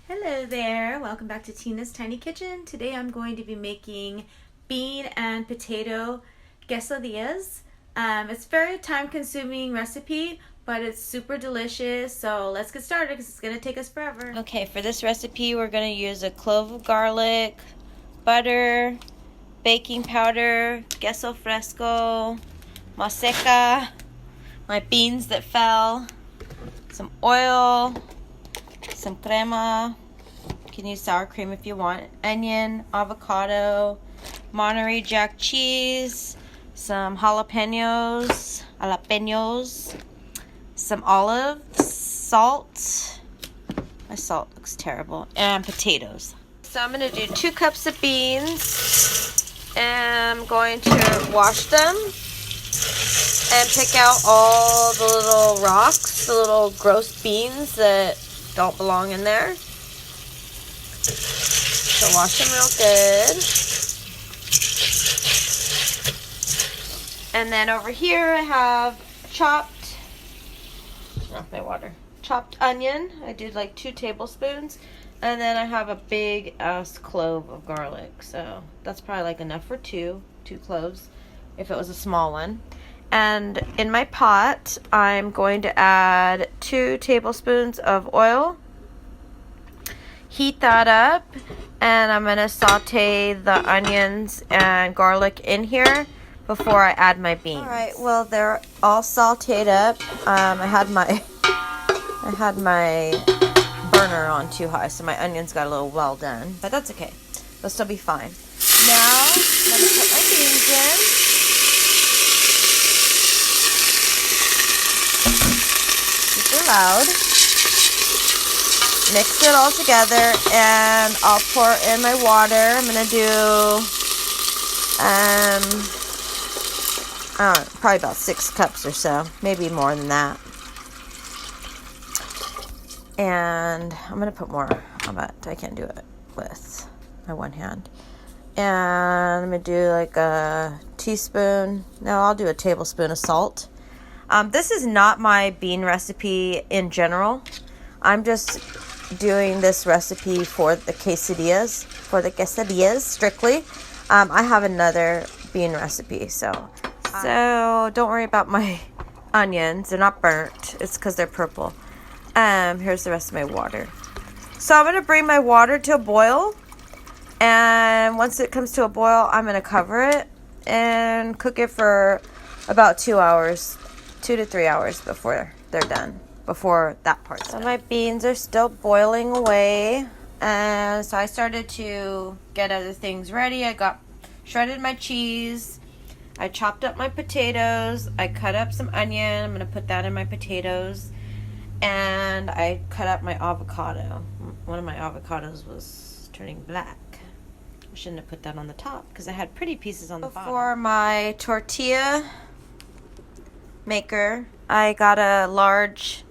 Hello there, welcome back to Tina's Tiny Kitchen. Today I'm going to be making bean and potato quesadillas. It's a very time-consuming recipe, but it's super delicious. So let's get started because it's going to take us forever. Okay, for this recipe we're going to use a clove of garlic, butter, baking powder, queso fresco, masa, my beans that fell, some oil, some crema, you can use sour cream if you want, onion, avocado, Monterey Jack cheese, some jalapeños, some olives, salt, my salt looks terrible, and potatoes. So I'm going to do 2 cups of beans, and I'm going to wash them and pick out all the little rocks, the little gross beans that don't belong in there. So wash them real good. And then over here I have chopped onion. I did like 2 tablespoons. And then I have a big ass clove of garlic. So that's probably like enough for two cloves if it was a small one. And in my pot, I'm going to add 2 tablespoons of oil. Heat that up, and I'm going to saute the onions and garlic in here before I add my beans. Alright, well they're all sauteed up. I had my burner on too high, so my onions got a little well done. But that's okay. They'll still be fine. Now, I'm going to put my beans in. Loud. Mix it all together, and I'll pour in my water. I'm gonna do I don't know, probably about 6 cups or so, maybe more than that. And I'm gonna put more. I can't do it with my one hand. And I'm gonna do like a teaspoon. No, I'll do a tablespoon of salt. This is not my bean recipe in general. I'm just doing this recipe for the quesadillas, strictly. I have another bean recipe, so don't worry about my onions. They're not burnt. It's because they're purple. Here's the rest of my water. So I'm going to bring my water to a boil, and once it comes to a boil, I'm going to cover it and cook it for about 2 hours. 2 to 3 hours before they're done, before that part's done. So my beans are still boiling away, and so I started to get other things ready. I shredded my cheese, I chopped up my potatoes, I cut up some onion, I'm going to put that in my potatoes, and I cut up my avocado. One of my avocados was turning black. I shouldn't have put that on the top because I had pretty pieces on the bottom. For my tortilla maker, I got a large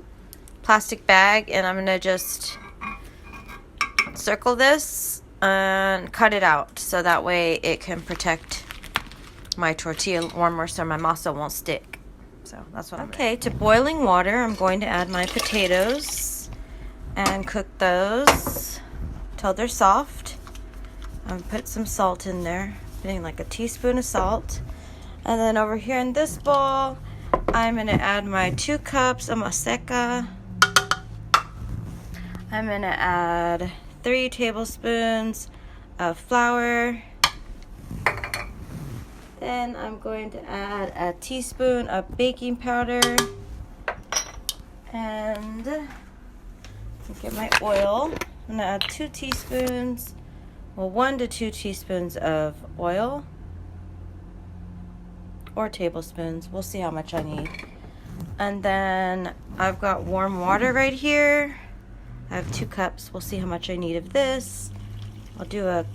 plastic bag, and I'm gonna just circle this and cut it out so that way it can protect my tortilla warmer so my masa won't stick. So that's what I'm doing. Okay, to boiling water, I'm going to add my potatoes and cook those till they're soft. I'm gonna put some salt in there, putting like a teaspoon of salt, and then over here in this bowl I'm going to add my 2 cups of masa. I'm going to add 3 tablespoons of flour. Then I'm going to add a teaspoon of baking powder. And get my oil. I'm going to add 1 to 2 teaspoons of oil. Or tablespoons. We'll see how much I need. And then I've got warm water right here. I have 2 cups. We'll see how much I need of this. I'll do about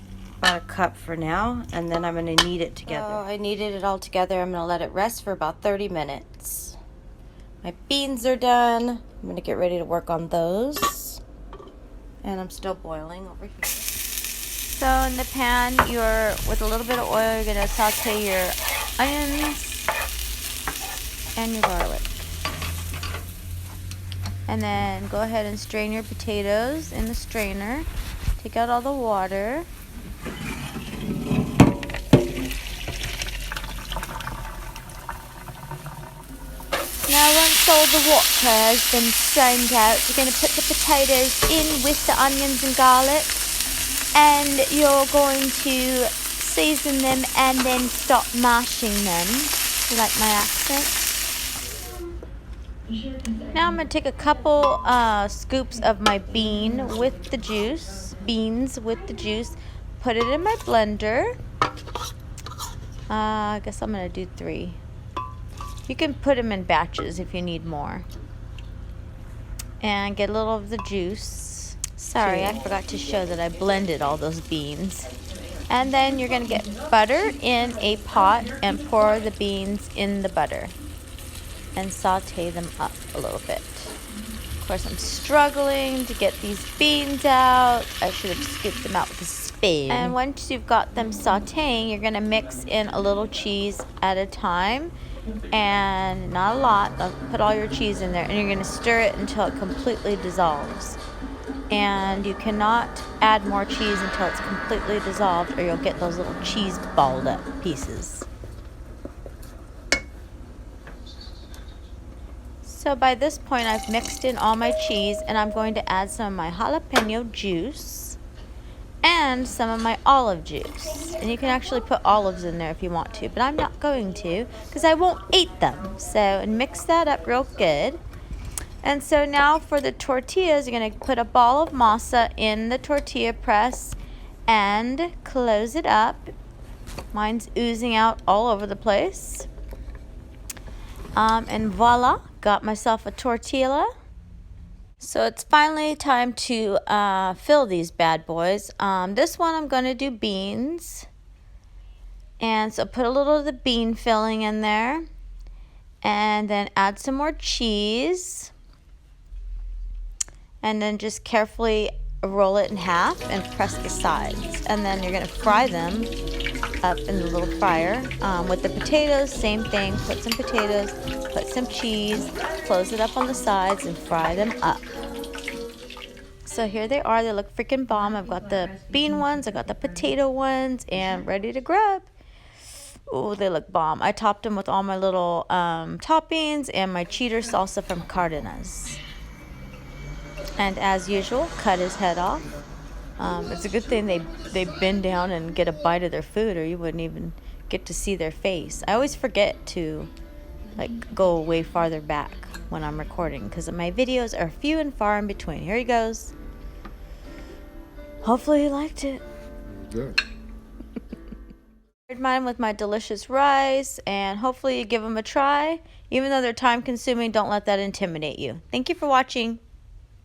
a cup for now, and then I'm going to knead it together. So I kneaded it all together. I'm going to let it rest for about 30 minutes. My beans are done. I'm going to get ready to work on those. And I'm still boiling over here. So in the pan, with a little bit of oil, you're going to saute your onions and your garlic. And then go ahead and strain your potatoes in the strainer. Take out all the water. Now once all the water has been strained out, you're going to put the potatoes in with the onions and garlic. And you're going to season them and then start mashing them. You like my accent? Now I'm going to take a couple scoops of my beans with the juice, put it in my blender. I guess I'm going to do 3. You can put them in batches if you need more. And get a little of the juice. Sorry, I forgot to show that I blended all those beans. And then you're going to get butter in a pot and pour the beans in the butter. And saute them up a little bit. Of course, I'm struggling to get these beans out. I should have scooped them out with a spoon. And once you've got them sauteing, you're going to mix in a little cheese at a time. And not a lot. Put all your cheese in there. And you're going to stir it until it completely dissolves. And you cannot add more cheese until it's completely dissolved, or you'll get those little cheese balled up pieces. So by this point, I've mixed in all my cheese, and I'm going to add some of my jalapeno juice and some of my olive juice. And you can actually put olives in there if you want to, but I'm not going to because I won't eat them. So, and mix that up real good. And so now for the tortillas, you're going to put a ball of masa in the tortilla press and close it up. Mine's oozing out all over the place. And voila, got myself a tortilla. So it's finally time to fill these bad boys. This one I'm going to do beans. And so put a little of the bean filling in there. And then add some more cheese. And then just carefully roll it in half and press the sides. And then you're going to fry them up in the little fryer. With the potatoes, same thing. Put some potatoes, put some cheese, close it up on the sides, and fry them up. So here they are. They look freaking bomb. I've got the bean ones, I've got the potato ones, and ready to grab. Oh, they look bomb. I topped them with all my little toppings and my cheater salsa from Cardenas. And as usual, cut his head off. It's a good thing they bend down and get a bite of their food, or you wouldn't even get to see their face. I always forget to go way farther back when I'm recording because my videos are few and far in between. Here he goes. Hopefully you liked it. Good. Mine with my delicious rice, and hopefully you give them a try. Even though they're time consuming, don't let that intimidate you. Thank you for watching.